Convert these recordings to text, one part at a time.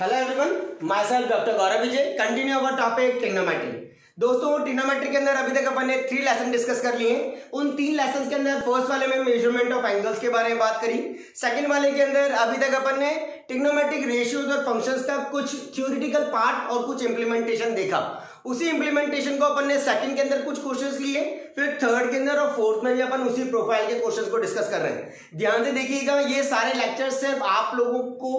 Hello everyone, my self doctor Gaurav Vijay. Continue our topic trigonometry. दोस्तों, trigonometry के अंदर अभी तक अपन ने 3 लेसन डिस्कस कर लिए हैं। उन 3 लेसन के अंदर फर्स्ट वाले में मेजरमेंट ऑफ एंगल्स के बारे में बात करी। सेकंड वाले के अंदर अभी तक अपन ने ट्रिग्नोमेट्रिक रेशियोज और फंक्शंस का कुछ थ्योरेटिकल पार्ट और कुछ इंप्लीमेंटेशन देखा। उसी इंप्लीमेंटेशन को अपन ने सेकंड के अंदर कुछ क्वेश्चंस लिए, फिर थर्ड के अंदर और फोर्थ में भी अपन उसी प्रोफाइल के क्वेश्चंस को डिस्कस कर रहे हैं। ध्यान से देखिएगा, ये सारे लेक्चर्स सिर्फ आप लोगों को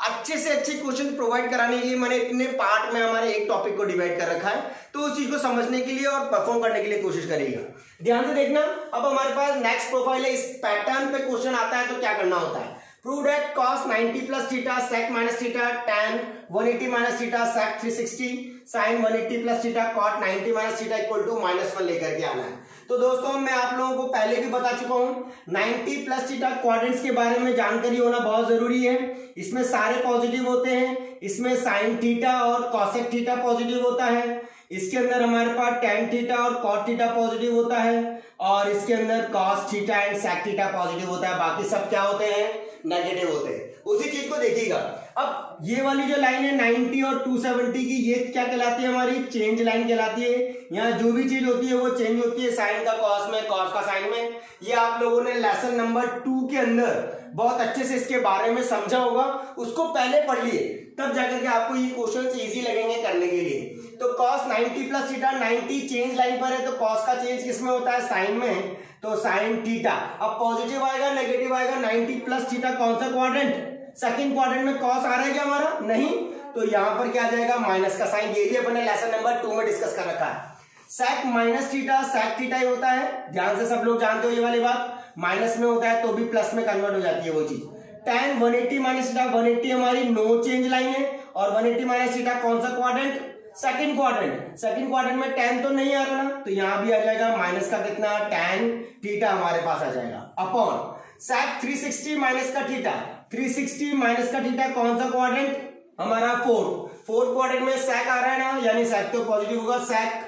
अच्छे से अच्छे क्वेश्चन प्रोवाइड कराने के लिए मैंने इतने पार्ट में हमारे एक टॉपिक को डिवाइड कर रखा है, तो उस चीज को समझने के लिए और परफॉर्म करने के लिए कोशिश करिएगा। ध्यान से देखना, अब हमारे पास नेक्स्ट प्रोफाइल है। इस पैटर्न पे क्वेश्चन आता है तो क्या करना होता है। Prove that cos 90 plus theta sec minus theta tan 180 minus theta sec 360 sin 180 plus theta cot 90 minus theta equal to -1 लेकर के आना है। तो दोस्तों, मैं आप लोगों को पहले भी बता चुका हूं, 90 प्लस थीटा क्वाड्रेंट्स के बारे में जानकारी होना बहुत जरूरी है। इसमें सारे पॉजिटिव होते हैं। इसमें साइन थीटा और कॉसेक थीटा पॉजिटिव होता है। इसके अंदर हमारे पास टेन थीटा और कॉट थीटा पॉजिटिव होता है, और इसके अंदर cos theta and sec theta positive होता है। बाकी सब क्या होते हैं, नेगेटिव होते हैं। उसी चीज को देखिएगा। अब ये वाली जो लाइन है 90 और 270 की, ये क्या कहलाती है, हमारी चेंज लाइन कहलाती है। यहाँ जो भी चीज होती है वो चेंज होती है, साइन का कॉस में, कॉस का साइन में। ये आप लोगों ने लेसन नंबर 2 के अंदर बहुत अच्छे से इसके बारे में समझा होगा। उसको पहले पढ़ लिए, तब जाकर के आपको ये क्वेश्चन इजी लगेंगे करने के लिए। तो cos 90 plus theta, 90 change line पर है तो cos का चेंज किसमें होता है, साइन में, तो साइन थीटा। अब पॉजिटिव आएगा नेगेटिव आएगा, 90 प्लस थीटा कौन सा क्वाड्रेंट, सेकंड क्वाड्रेंट में cos आ रहा है क्या हमारा, नहीं, तो यहां पर क्या आ जाएगा, माइनस का साइन। ये भी अपने लेसन नंबर 2 में डिस्कस कर रखा है। sec minus theta sec theta ही होता है। ध्यान से सब लोग जानते हो ये वाली बात। माइनस में होता है तो भी प्लस में कन्वर्ट हो जाती है वो चीज। tan 180 माइनस थीटा, 180 हमारी नो चेंज लाइन है, और 180 माइनस थीटा कौन सा quadrant, second quadrant. Second quadrant में tan तो नहीं आ रहा ना, तो यहां भी आ जाएगा माइनस का कितना, tan थीटा हमारे पास आ जाएगा, अपॉन sec 360 माइनस का थीटा, 360 माइनस का थीटा कौन सा क्वाड्रेंट, हमारा फोर्थ क्वाड्रेंट में sec आ रहा है ना, यानी sec तो पॉजिटिव होगा, sec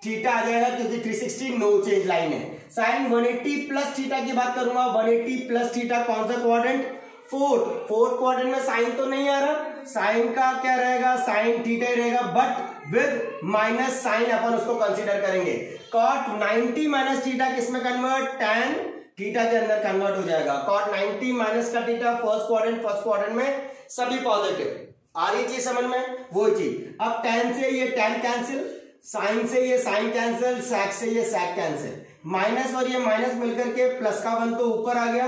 थीटा आ जाएगा क्योंकि 360 नो चेंज लाइन है। साइन 180 प्लस थीटा की बात करूंगा, 180 प्लस थीटा कौन सा क्वाड्रेंट, फोर्थ क्वाड्रेंट में साइन तो नहीं आ रहा, साइन का क्या रहेगा, साइन थीटा ही रहेगा, बट विद माइनस साइन अपन उसको कंसीडर करेंगे। कॉट 90 माइनस थीटा किसमें कन्वर्ट, tan थीटा के अंदर कन्वर्ट हो जाएगा। कॉट 90 माइनस का थीटा फर्स्ट क्वाड्रेंट में सभी पॉजिटिव। आ रही चीज समझ में, वो चीज। अब tan से ये tan कैंसिल, साइन से ये साइन कैंसिल, sec से ये sec कैंसिल, माइनस और ये माइनस मिलकर के प्लस का 1 तो ऊपर आ गया,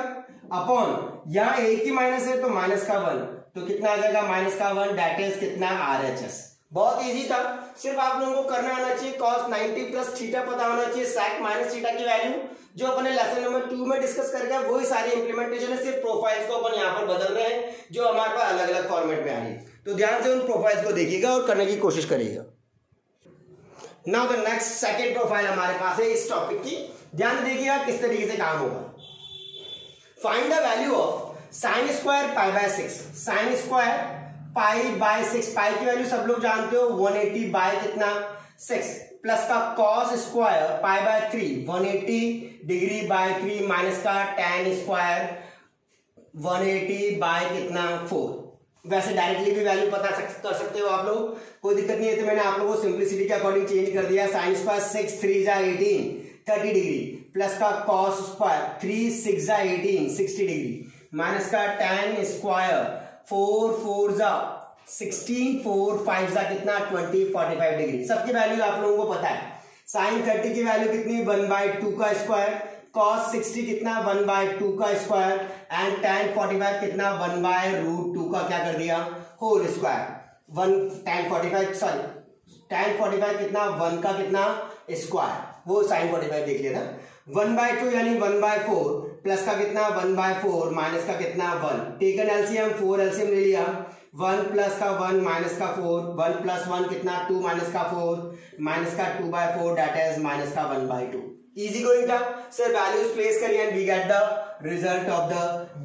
अपॉन यहाँ एक ही माइनस है तो माइनस का 1, तो कितना आ जाएगा, माइनस का 1, दैट इज कितना, RHS। बहुत इजी था, सिर्फ आप लोगों को करना आना चाहिए। cos 90 प्लस थीटा पता होना चाहिए, sec माइनस थीटा की वैल्यू जो अपने लेसन नंबर 2 में डिस्कस करके वही सारी इंप्लीमेंटेशन है। सिर्फ प्रोफाइल्स को अपन यहाँ पर बदल रहे हैं जो हमारे पास अलग अलग फॉर्मेट में आ रही है। तो ध्यान से उन प्रोफाइल्स को देखिएगा और करने की कोशिश करिएगा। Now the next second profile हमारे पास है इस टॉपिक की। ध्यान से देखिएगा किस तरीके से काम होगा। Find the value of sine square pi bye 6। Sign square pi bye 6, पाई की वैल्यू सब लोग जानते हो, 180 बाय कितना, 6, प्लस का cos square pi bye 3, 180 degree by 3, minus का tan स्क्वायर 180 बाय कितना, 4। वैसे डायरेक्टली भी वैल्यू पता कर सकते हो आप लोग, कोई दिक्कत नहीं है। तो मैंने आप लोगों को सिंप्लिसिटी के अकॉर्डिंग चेंज कर दिया। साइन स्क्वायर 6 3 जा 18, 30 डिग्री, प्लस का कॉस स्क्वायर 3 6 जा 18, 60 डिग्री, माइनस का tan स्क्वायर 4 4 जा 16, 4 5 जा कितना, 20 45 डिग्री। सबकी वैल्यू आप लोगों को पता है। साइन 30 की वैल्यू कितनी, 1/2 का स्क्वायर, cos 60 कितना, 1/2 का स्क्वायर, एंड tan 45 कितना, 1/√2 का क्या कर दिया, होल स्क्वायर। tan 45 कितना, 1 का कितना स्क्वायर, वो sin 45 देख लिया था। 1/2 यानी 1/4, प्लस का कितना, 1/4, माइनस का कितना, 1। टेकन एलसीएम, 4 एलसीएम ले लिया, 1 प्लस का 1 माइनस का 4, 1 प्लस 1 कितना, 2 माइनस का 4, माइनस का 2/4, दैट इज माइनस का 1/2। इजी गोइंग था। सर वैल्यूज प्लेस करिए and we get the result of the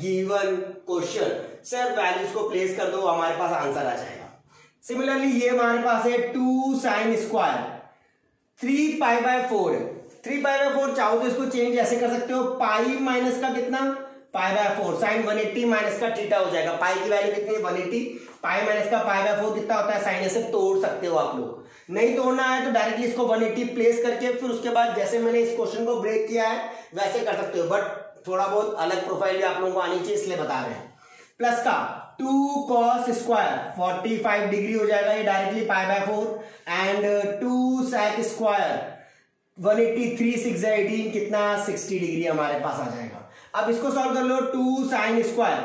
given question. सर वैल्यूज को प्लेस कर दो, हमारे पास आंसर आ जाएगा। सिमिलरली ये हमारे पास है 2 साइन स्क्वायर 3 पाई बाय 4 है। 3 पाई बाय 4 चाहो तो इसको चेंज ऐसे कर सकते हो, पाई माइनस का कितना, पाई बाय 4 साइन 180 माइनस का थीटा हो जाएगा। पाई की वैल्यू कितनी है 180, पाई माइनस का पाई बाय 4 कितना होता है साइन। ऐसे तोड़ सकते हो आप लोग, नहीं तोड़ना है तो डायरेक्टली इसको 180 प्लेस करके फिर उसके बाद जैसे मैंने इस क्वेश्चन को ब्रेक किया है वैसे कर सकते हो, बट थोड़ा बहुत अलग प्रोफाइल भी आप लोगों को आनी चाहिए इसलिए बता रहे हैं। प्लस का 2 cos स्क्वायर 45 डिग्री हो जाएगा ये directly pi by 4 and 2 sec square 183 6 18 कितना 60 डिग्री हमारे पास आ जाएगा। अब इसको सॉल्व कर लो। 2 sin स्क्वायर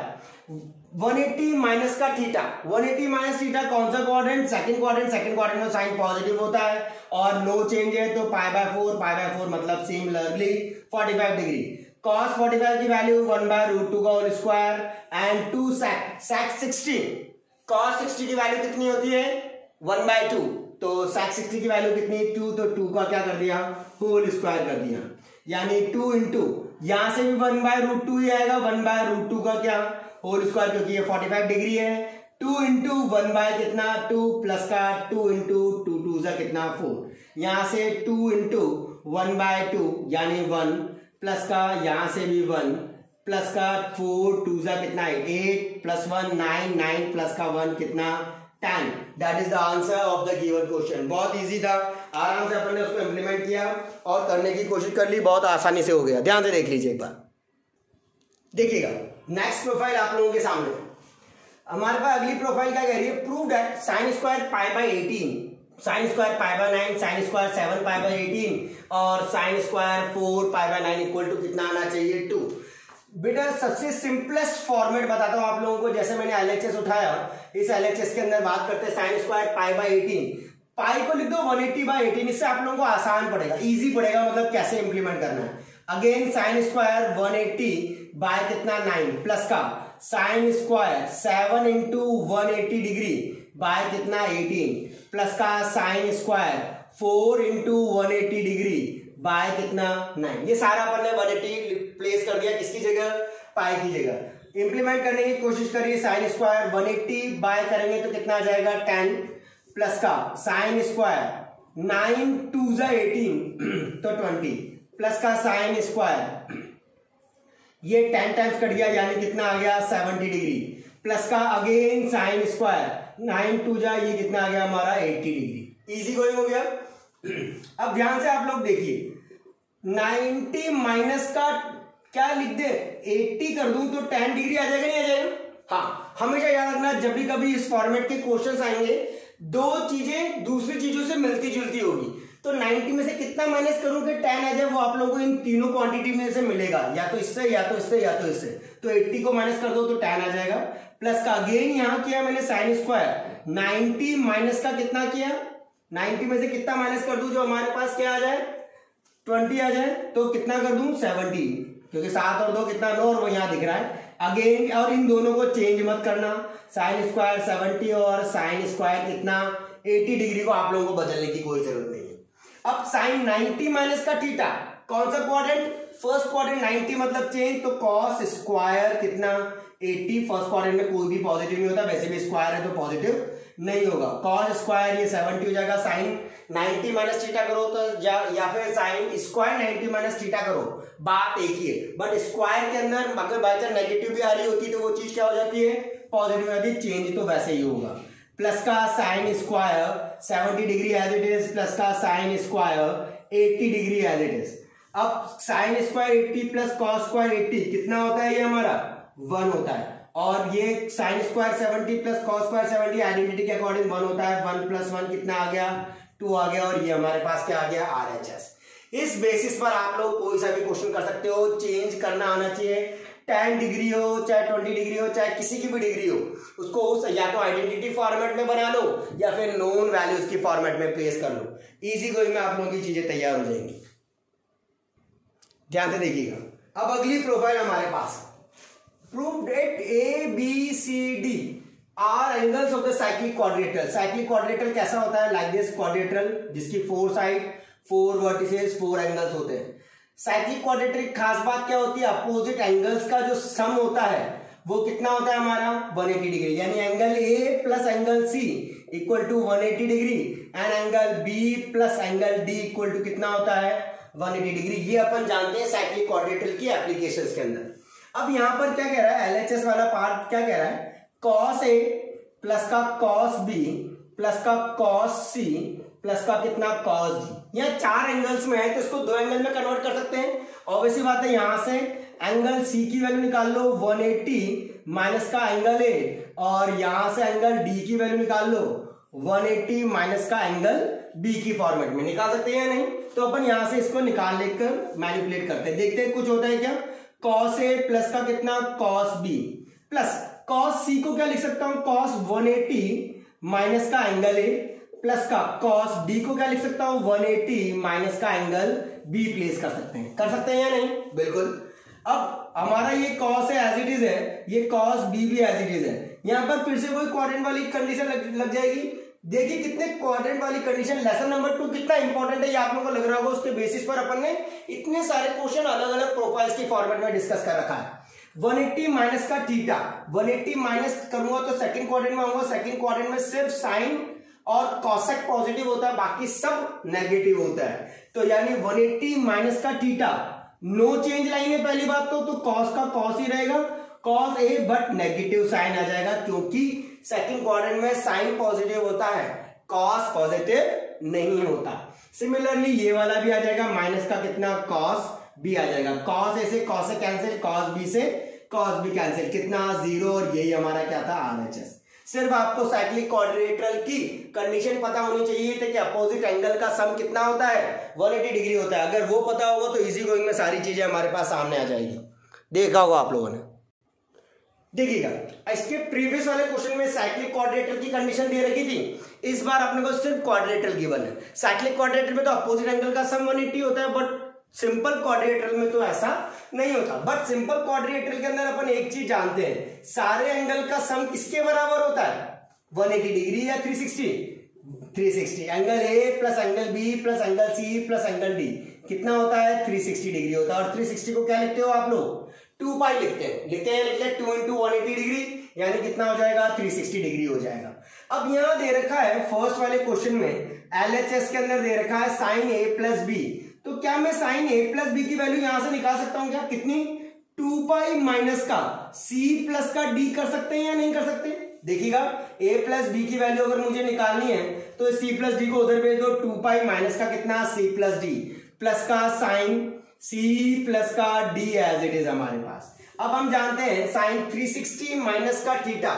180 माइनस का थीटा, 180 माइनस थीटा कौन सा quadrant, second quadrant, second quadrant में साइन पॉजिटिव होता है और नो चेंज है तो पाई बाय 4 मतलब सिमिलरली 45 डिग्री। cos 45 की वैल्यू 1/√2 का whole square and 2 sec 60, cos 60 की वैल्यू कितनी होती है 1/2, तो sec 60 की वैल्यू कितनी 2, तो 2 का क्या कर दिया होल स्क्वायर कर दिया, यानी 2 इंटू यहां से भी 1/√2 ही आएगा, 1/√2 का क्या होल स्क्वायर क्योंकि ये 45 डिग्री है। 2 इंटू 1 कितना 2 प्लस का 2 इंटू 2 2 सा कितना 4, यहां से 2 इंटू 1/2 यानी 1 प्लस का यहां से भी 1 प्लस का 4 2 सा कितना है 8 प्लस 1 9 9 प्लस का 1 कितना 10। That is the answer of the given question. बहुत इजी था, आराम से अपन ने उसको इम्प्लीमेंट किया और करने की कोशिश कर ली, बहुत आसानी से हो गया। ध्यान से देख लीजिए एक बार, देखिएगा नेक्स्ट प्रोफाइल आप लोगों के सामने। हमारे पास अगली प्रोफाइल क्या कह रही है, prove that sine square pi by 18, sine square pi by 9, sine square 7 pi by 18 और sine square 4 pi by 9 equal to कितना आना चाहिए 2। बेटा सबसे सिंपलेस्ट फॉर्मेट बताता हूं आप लोगों को, जैसे मैंने एलएचएस उठाया, इस एलएचएस के अंदर बात करते हैं साइन स्क्वायर पाई बाय 18, पाई को लिख दो 180/18, इससे आप लोगों को आसान पड़ेगा, इजी पड़ेगा, मतलब कैसे इंप्लीमेंट करना है। अगेन साइन स्क्वायर 180 बाय कितना 9 प्लस का sine square 7 into 180 degree by कितना 18 प्लस का sine square 4 into 180 degree by कितना 9। ये सारा अपन ने 180 प्लेस कर दिया किसकी जगह, पाई की जगह। इंप्लीमेंट करने की कोशिश करिए, साइन स्क्वायर 180 बाय करेंगे तो कितना आ जाएगा 10 प्लस का साइन स्क्वायर 9 2 18 तो 20 प्लस का साइन स्क्वायर ये 10 टाइम्स कट गया यानी कितना आ गया 70 डिग्री प्लस का अगेन साइन स्क्वायर 9 2 ये कितना आ गया हमारा 80 डिग्री। इजी गोइंग हो गया। अब ध्यान से आप लोग देखिए, 90 माइनस का क्या लिख दे 80 कर दूं तो 10 डिग्री आ जाएगा, नहीं आ जाएगा। हाँ, हमेशा याद रखना जब भी कभी इस फॉर्मेट के क्वेश्चंस आएंगे दो चीजें दूसरी चीजों से मिलती जुलती होगी, तो 90 में से कितना माइनस करूं कि 10 आ जाए, वो आप लोगों को इन तीनों क्वांटिटी में से मिलेगा, या तो इससे या तो इससे या तो इससे। तो 80 को माइनस कर दो तो 10 आ जाएगा प्लस का अगेन यहां किया मैंने साइन स्क्वायर 90 माइनस का कितना किया, 90 में से कितना माइनस कर दूं जो हमारे पास क्या आ जाए 20 आ जाए, तो कितना कर दूं 70, क्योंकि 7 और 2 कितना 9 और वो यहां दिख रहा है अगेन। और इन दोनों को चेंज मत करना, साइन स्क्वायर 70 और साइन स्क्वायर कितना 80 डिग्री को आप लोगों को बदलने की कोई जरूरत नहीं है। अब साइन 90 माइनस का थीटा कौन सा क्वाड्रेंट, फर्स्ट क्वाड्रेंट 90 मतलब चेंज, तो कॉस स्क्वायर कितना 80, फर्स्ट क्वाड्रेंट में कोई भी पॉजिटिव नहीं होता, वैसे भी स्क्वायर है तो पॉजिटिव नहीं होगा। कॉस स्क्वायर ये 70 हो जाएगा, साइन 90 माइनस थीटा करो तो या फिर साइन स्क्वायर 90 माइनस थीटा करो, बात एक ही है, बट स्क्वायर के अंदर अगर बाय चांस नेगेटिव भी आ रही होती है तो वो चीज क्या हो जाती है पॉजिटिव हो जाती है, चेंज तो वैसे ही होगा। प्लस का sine square 70 degree as it is plus का sine square 80 degree as it is. अब sine square 80 plus cos square 80 कितना होता है, ये हमारा 1 होता है, और ये sign square 70 plus cos square 70 identity के अकॉर्डिंग 1 होता है, 1 प्लस 1 कितना आ गया 2 आ गया, और ये हमारे पास क्या आ गया RHS। इस बेसिस पर आप लोग कोई सा भी क्वेश्चन कर सकते हो, चेंज करना आना चाहिए, 10 डिग्री हो चाहे 20 डिग्री हो चाहे किसी की भी डिग्री हो, उसको उस या तो आइडेंटिटी फॉर्मेट में बना लो या फिर नोन वैल्यूज की फॉर्मेट में प्लेस कर लो। इजी गोइंग में आप लोगों की चीजें तैयार हो जाएंगी। ध्यान से देखिएगा। अब अगली प्रोफाइल हमारे पास, prove that ABCD are angles of the cyclic quadrilateral. Cyclic quadrilateral कैसा होता है, लाइक दिस क्वाड्रिलेटरल जिसकी 4 साइड 4 वर्टिसेस 4 एंगल्स होते हैं। साइक्लिक क्वाड्रिलेटरल की खास बात क्या होती है, अपोजिट एंगल्स का जो सम होता है वो कितना होता है हमारा 180 डिग्री, यानी angle A plus angle C equal to 180 degree and angle B plus angle D equal to कितना होता है 180 डिग्री। ये अपन जानते हैं साइक्लिक क्वाड्रिलेटरल की एप्लीकेशंस के अंदर। अब यहां पर क्या कह रहा है, एलएचएस वाला पार्ट क्या कह रहा है, कॉस ए प्लस का कॉस बी प्लस का कॉस सी प्लस का कितना कॉस डी। यहां 4 एंगल्स में है तो इसको 2 एंगल में कन्वर्ट कर सकते हैं। ऑब्वियसली बात है, यहां से एंगल सी की वैल्यू निकाल लो 180 माइनस का एंगल ए, और यहां से एंगल डी की वैल्यू निकाल लो 180 माइनस का एंगल बी की फॉर्मेट में। निकाल सकते हैं या नहीं? तो अपन यहां से इसको निकाल लेकर मैनिपुलेट करते हैं, देखते हैं कुछ होता है क्या। कॉस ए प्लस का कितना कॉस बी प्लस कॉस सी को क्या लिख सकता हूं, कॉस 180 माइनस का एंगल ए प्लस का कॉस डी को क्या लिख सकता हूं 180 माइनस का एंगल बी प्लेस कर सकते हैं या नहीं? बिल्कुल। अब हमारा ये कॉस है एज इट इज है, ये कॉस बी भी एज इट इज है। यहां पर फिर से कोई क्वाड्रेंट वाली कंडीशन लग जाएगी। देखिए कितने क्वाड्रेंट वाली कंडीशन, लेसन नंबर 2 कितना इंपॉर्टेंट है ये आप लोगों को लग रहा होगा। उसके बेसिस पर अपन ने इतने सारे क्वेश्चन अलग अलग प्रोफाइल्स की फॉर्मेट में डिस्कस कर रखा है। 180 माइनस का थीटा, 180 माइनस करूंगा तो सेकंड क्वाड्रेंट में आऊंगा। सेकंड क्वाड्रेंट में सिर्फ साइन और कॉसेक पॉजिटिव होता है, बाकी सब नेगेटिव होता है। तो यानी 180 माइनस का थीटा, नो चेंज लाइन है पहली बात तो कॉस का कॉस ही रहेगा, cos A, but negative sign आ जाएगा क्योंकि सेकंड क्वाड्रेंट में साइन पॉजिटिव होता है, कॉस पॉजिटिव नहीं होता। सिमिलरली ये वाला भी आ जाएगा, माइनस का कितना कॉस बी आ जाएगा। कॉस ए से कॉस से कैंसिल, कॉस बी से कॉस बी कैंसिल, कितना 0, और यही हमारा क्या था आरएचएस। सिर्फ आपको साइक्लिक क्वाड्रिलेटरल की कंडीशन पता होनी चाहिए थी कि अपोजिट एंगल का सम कितना होता है, 180 डिग्री होता है। अगर वो पता होगा तो इजी गोइंग में सारी चीजें हमारे पास सामने आ जाएगी। देखा होगा आप लोगों ने। देखिएगा इसके प्रीवियस वाले क्वेश्चन में साइक्लिक क्वाड्रिलेटरल की कंडीशन दे रखी थी, इस बार अपने को सिर्फ क्वाड्रिलेटरल गिवन है। साइक्लिक क्वाड्रिलेटरल में तो अपोजिट एंगल का सम 180 होता है, बट सिंपल क्वाड्रिलेटरल में तो ऐसा नहीं होता। बट सिंपल क्वाड्रिलेटरल के अंदर अपन एक चीज जानते हैं, सारे एंगल का सम किसके बराबर होता है, 180 डिग्री या 360। Angle A plus angle B plus angle C plus angle D कितना होता है, 360 डिग्री होता है। और 360 को क्या लिखते हो आप लोग, 2 पाई लिखते हैं 2 इंटू 180 डिग्री, यानी कितना हो जाएगा 360 डिग्री हो जाएगा। अब यहां दे रखा है फर्स्ट वाले क्वेश्चन में एलएचएस के अंदर दे रखा है साइन ए प्लस बी, तो क्या मैं साइन ए प्लस बी की वैल्यू यहां से निकाल सकता हूं क्या, कितनी 2 पाई माइनस का सी प्लस का डी कर सकते हैं या नहीं कर सकते। देखिएगा a प्लस बी की वैल्यू अगर मुझे निकालनी है तो c प्लस डी को उधर भेज दो, 2 पाई माइनस का कितना c प्लस डी प्लस का साइन c प्लस का d एज इट इज हमारे पास। अब हम जानते हैं साइन 360 माइनस का थीटा,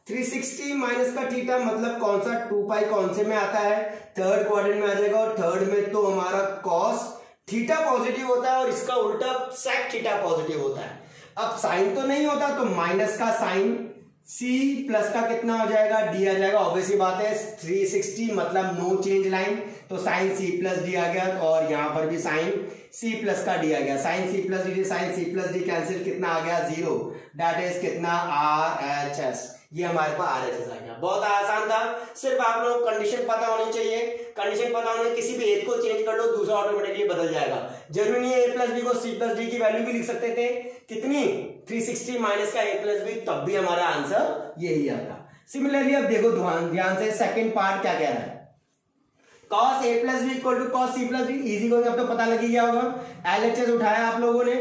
360 माइनस का थीटा मतलब कौन सा, 2 पाई कौन से में आता है, थर्ड क्वाड्रेंट में आ जाएगा, और थर्ड में तो हमारा कॉस थीटा पॉजिटिव होता है और इसका उल्टा सेक थीटा पॉजिटिव होता है। अब साइन तो नहीं होता तो माइनस का साइन c प्लस का कितना हो जाएगा d आ जाएगा। ऑब्वियसली बात है 360 मतलब नो चेंज लाइन, तो साइन c प्लस डी आ गया, और यहां पर भी साइन c प्लस का d आ गया। Sine c plus D, sine c plus D cancel, कितना आ गया 0, दैट इज कितना RHS। ये हमारे पास RHS आ गया। बहुत आसान था, सिर्फ आप लोगों को कंडीशन पता होनी चाहिए। कंडीशन पता होने किसी भी एक को चेंज कर लो दूसरा ऑटोमेटिकली बदल जाएगा। जरूरी नहीं है a प्लस बी को c प्लस डी की वैल्यू भी लिख सकते थे, कितनी 360 माइनस का a प्लस बी, तब भी हमारा आंसर यही आता। सिमिलरली अब देखो ध्यान से सेकंड पार्ट क्या कह रहा है, cos a plus B equal to cos c plus D. इजी को अब तो पता लग ही गया होगा, एलएचएस उठाया आप लोगों ने,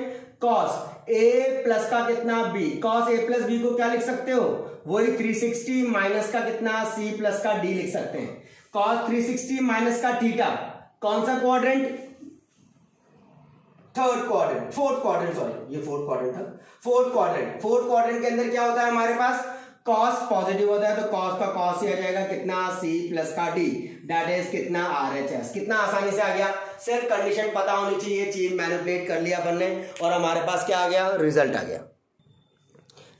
cos a प्लस का कितना b, cos a plus b को क्या लिख सकते हो, वही 360 माइनस का कितना c प्लस का d लिख सकते हैं। cos 360 माइनस का थीटा, कौन सा quadrant, third quadrant, fourth quadrant, sorry ये फोर्थ क्वाड्रेंट था, फोर्थ क्वाड्रेंट के अंदर क्या होता है हमारे पास, cos पॉजिटिव होता है तो cos का cos ही आ जाएगा, कितना c प्लस का d, दैट इज कितना RHS। कितना आसानी से आ गया, सिर्फ कंडीशन पता होनी चाहिए, चीज मैनिपुलेट कर लिया अपन ने और हमारे पास क्या आ गया, रिजल्ट आ गया।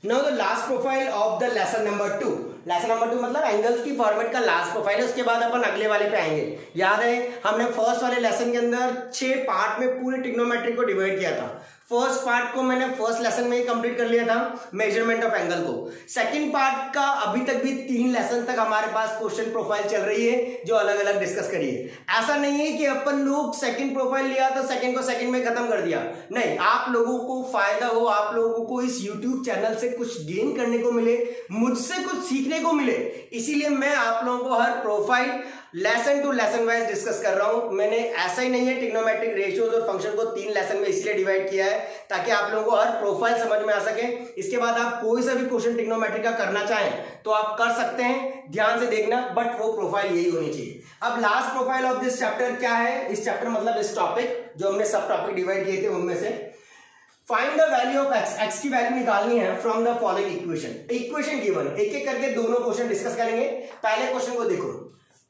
Now the last profile of the lesson number 2। Lesson number 2 मतलब एंगल्स की फॉर्मेट का लास्ट प्रोफाइल है, उसके बाद अपन अगले वाले पे आएंगे। याद है हमने फर्स्ट वाले लेसन के अंदर 6 पार्ट में पूरे ट्रिग्नोमेट्री को डिवाइड किया था। फर्स्ट पार्ट को मैंने फर्स्ट लेसन में ही कंप्लीट कर लिया था, मेजरमेंट ऑफ एंगल को। सेकंड पार्ट का अभी तक भी 3 लेसन तक हमारे पास क्वेश्चन प्रोफाइल चल रही है जो अलग अलग डिस्कस करिए। ऐसा नहीं है कि अपन लोग सेकंड प्रोफाइल लिया तो सेकंड को सेकंड में खत्म कर दिया, नहीं, आप लोगों को फायदा हो, आप लोगों को इस यूट्यूब चैनल से कुछ गेन करने को मिले, मुझसे कुछ सीखने को मिले, इसीलिए मैं आप लोगों को हर profile lesson to lesson wise discuss कर रहा हूं। मैंने ऐसा ही नहीं है ट्रिग्नोमेट्रिक रेशियोज और फंक्शन को 3 लेसन में इसलिए डिवाइड किया है ताकि आप लोगों को हर प्रोफाइल समझ में आ सके। इसके बाद आप कोई सा भी क्वेश्चन ट्रिग्नोमेट्री का करना चाहें तो आप कर सकते हैं, ध्यान से देखना, बट वो प्रोफाइल यही होनी चाहिए। अब last profile of this chapter क्या है? इस चैप्टर मतलब इस टॉपिक जो हमने सब टॉपिक डिवाइड किए थे उनमें से find the value of x, x की वैल्यू निकालनी है from the following equation given. एक एक करके दोनों क्वेश्चन डिस्कस करेंगे। पहले क्वेश्चन को देखो,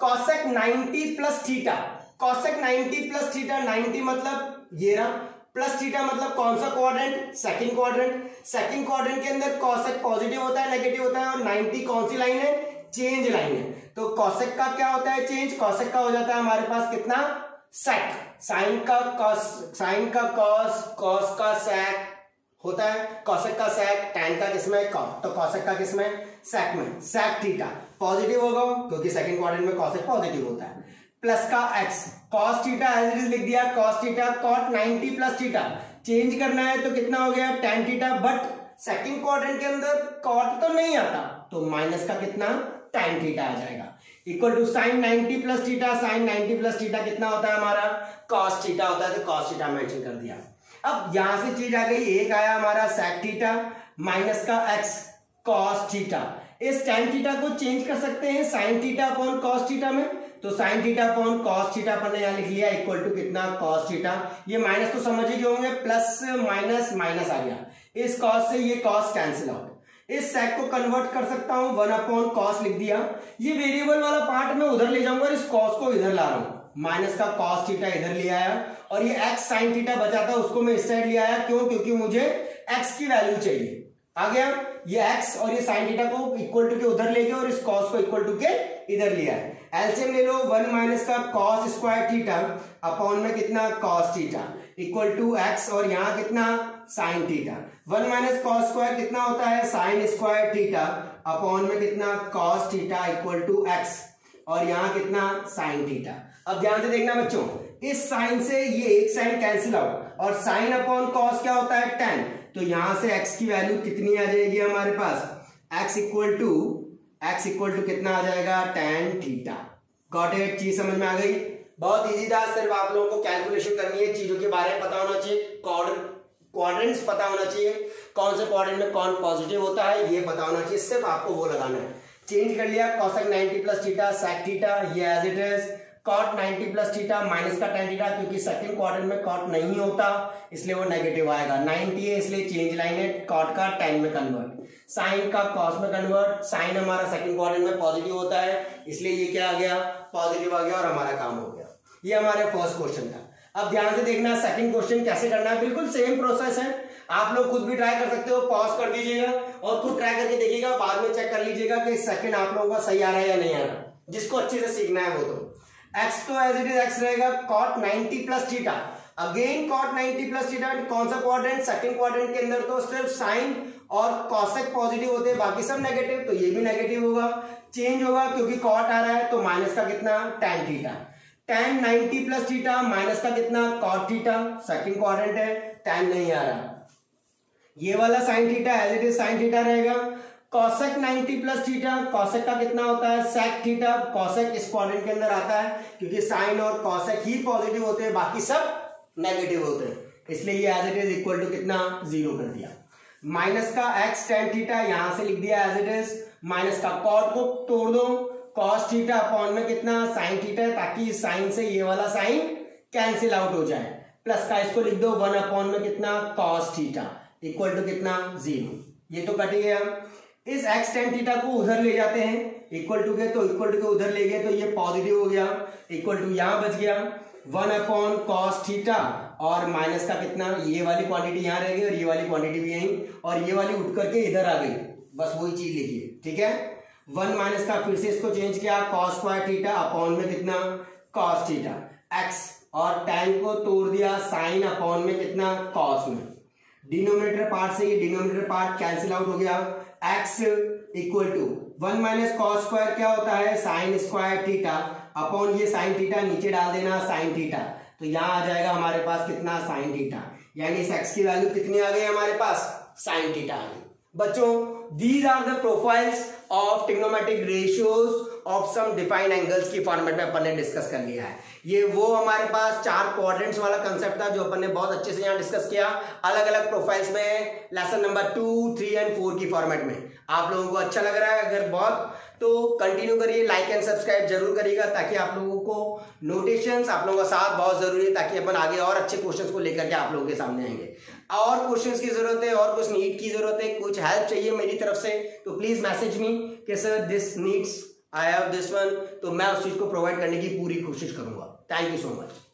cosec 90 plus theta, cosec 90 plus theta, 90 मतलब ये रहा, प्लस थीटा मतलब कौन सा quadrant? Second quadrant. Second quadrant के अंदर cosec पॉजिटिव होता है, नेगेटिव होता है, और 90 कौन सी लाइन है? चेंज लाइन है। तो cosec का क्या होता है? चेंज। cosec का हो जाता है हमारे पास कितना? sec। साइन का cos, साइन का cos, cos का sec होता है, cosec का sec, tan का किसमें? cos। तो cosec का किसमें? sec में। sec थीटा पॉजिटिव होगा क्योंकि सेकंड क्वाड्रेंट में cosec पॉजिटिव होता है, प्लस का x, cos theta as it is लिख दिया, cos theta, cot 90 plus theta, change करना है तो कितना हो गया? tan theta, but second quadrant के अंदर cot तो नहीं आता तो माइनस का कितना? tan थीटा आ जाएगा, equal to sine 90 plus theta, sine 90 plus theta कितना होता है हमारा? cos थीटा होता है, तो cos थीटा मेंशन कर दिया। अब यहां से चीज आ गई, एक आया हमारा sec थीटा माइनस का x cos थीटा। इस tan थीटा को चेंज कर सकते हैं sin theta upon cos theta में, तो sin theta upon cos theta अपन ने यहां लिख लिया इक्वल टू कितना? cos theta. ये माइनस तो समझ ही होंगे, प्लस माइनस माइनस आ गया, इस cos से ये cos कैंसिल आउट। इस sec को कन्वर्ट कर सकता हूं, 1 अपॉन cos लिख दिया। ये वेरिएबल वाला पार्ट मैं उधर ले जाऊंगा, इस cos को इधर ला रहा हूं, माइनस का cos थीटा इधर ले आया, और ये x sin थीटा बचा था उसको मैं इस साइड ले आया। क्यों? क्योंकि मुझे x की वैल्यू चाहिए। आ गया ये x और ये sin थीटा को इक्वल टू के उधर ले गया और इस cos को इक्वल टू के इधर लिया है। एलसीएम ले लो, 1 माइनस का cos स्क्वायर थीटा अपॉन में कितना? cos theta equal to x, और यहाँ कितना? sin theta. 1 minus cos square कितना होता है? sin स्क्वायर थीटा अपॉन में कितना? cos theta equal to x, और यहाँ कितना? sin theta. अब ध्यान से देखना बच्चों, इस साइन से ये एक साइन कैंसिल आउट, और साइन अपॉन कॉस क्या होता है? tan। तो यहां से x की वैल्यू कितनी आ जाएगी हमारे पास? x इक्वल टू कितना आ जाएगा? tan theta. Got it? चीज समझ में आ गई? बहुत इजी था, सिर्फ आप लोगों को कैलकुलेशन करनी है, चीजों के बारे में पता होना चाहिए, क्वाड्रेंट्स पता होना चाहिए, कौन से क्वाड्रेंट में कौन पॉजिटिव होता है ये पता होना चाहिए, सिर्फ आपको वो लगाना है। चेंज कर लिया, cosec 90 plus theta, sec theta ये as it is, cot 90 plus theta minus का tan थीटा, क्योंकि सेकंड क्वाड्रेंट में cot नहीं होता इसलिए वो नेगेटिव आएगा, 90 है इसलिए चेंज लाइन है, cot का tan में कन्वर्ट, sin का cos में कन्वर्ट, sin हमारा सेकंड क्वाड्रेंट में पॉजिटिव होता है इसलिए ये क्या आ गया? पॉजिटिव आ गया, और हमारा काम हो गया। ये हमारे फर्स्ट क्वेश्चन था। अब ध्यान से देखना सेकंड क्वेश्चन कैसे करना है, बिल्कुल सेम प्रोसेस है, आप लोग खुद भी ट्राई कर सकते हो, पॉज कर दीजिएगा और खुद ट्राई करके देखिएगा, बाद में चेक कर लीजिएगा कि सेकंड आप लोगों का सही आ रहा है या नहीं आ रहा। जिसको अच्छे से सीखना है वो तो x तो एज इट इज x रहेगा, cot 90 plus theta, again cot 90 plus theta, कौन सा क्वाड्रेंट? सेकंड क्वाड्रेंट के अंदर तो सिर्फ साइन और cosec पॉजिटिव होते हैं, बाकी सब नेगेटिव, तो ये भी नेगेटिव होगा, चेंज होगा क्योंकि cot आ रहा है तो माइनस का कितना? tan theta, tan 90 plus theta minus का कितना? cot थीटा, सेकंड क्वाड्रेंट है, tan नहीं आ रहा, ये वाला sin theta as it is sin theta रहेगा, cosec 90 प्लस थीटा, cosec का कितना होता है? sec थीटा, cosec इस क्वाड्रेंट के अंदर आता है क्योंकि sin और cosec ही पॉजिटिव होते हैं, बाकी सब नेगेटिव होते हैं, इसलिए ये as it is equal to कितना? 0 कर दिया, माइनस का x tan थीटा यहां से लिख दिया एज इट इज, माइनस का cot को तोड़ दो, cos थीटा अपॉन में कितना? sin थीटा, ताकि sin से ये वाला sin कैंसिल आउट हो जाए, प्लस का इसको लिख दो 1 अपॉन में कितना? cos थीटा इक्वल टू कितना? 0। ये तो कट गया। इस x tan थीटा को उधर ले जाते हैं, इक्वल टू के, तो इक्वल टू के उधर ले गए तो ये पॉजिटिव हो गया, इक्वल टू यहां बच गया 1 अपॉन cos थीटा, और माइनस का कितना? ये वाली क्वांटिटी यहां रह गई और ये वाली क्वांटिटी भी यहीं, और ये वाली उठ करके इधर आ गई, बस वही चीज लिखिए, ठीक है। 1 माइनस का फिर से इसको चेंज किया, cos स्क्वायर थीटा अपॉन में कितना? cos थीटा, x, और tan को तोड़ दिया sin अपॉन में कितना? cos में, डिनोमिनेटर पार्ट से ये डिनोमिनेटर पार्ट कैंसिल आउट हो गया, x equal to 1 minus cos square क्या होता है? sin स्क्वायर थीटा अपॉन ये sin थीटा नीचे डाल देना sin थीटा, तो यहां आ जाएगा हमारे पास कितना? sin थीटा, यानी इस x की वैल्यू कितनी आ गई हमारे पास? sin थीटा आ गई। बच्चों, these are the profiles of trigonometric ratios of some defined angles की फॉर्मेट में अपन ने डिस्कस कर लिया है। ये वो हमारे पास 4 क्वाड्रेंट्स वाला कंसेप्ट था जो अपन ने बहुत अच्छे से यहाँ डिस्कस किया अलग अलग प्रोफाइल्स में लेसन नंबर 2, 3 एंड 4 की फॉर्मेट में। आप लोगों को अच्छा लग रहा है अगर बहुत तो कंटिन्यू करिए, लाइक एंड सब्सक्राइब जरूर करिएगा ताकि आप लोगों को नोटेशंस आप लोगों का साथ बहुत जरूरी है ताकि अपन आगे और अच्छे क्वेश्चंस को लेकर के आप लोगों के सामने आएंगे। और क्वेश्चंस की जरूरत है और कुछ नीड की जरूरत है, कुछ हेल्प चाहिए मेरी तरफ से तो प्लीज मैसेज मी कि sir this needs I have this one, तो मैं उस चीज को प्रोवाइड करने की पूरी कोशिश करूंगा। Thank you so much.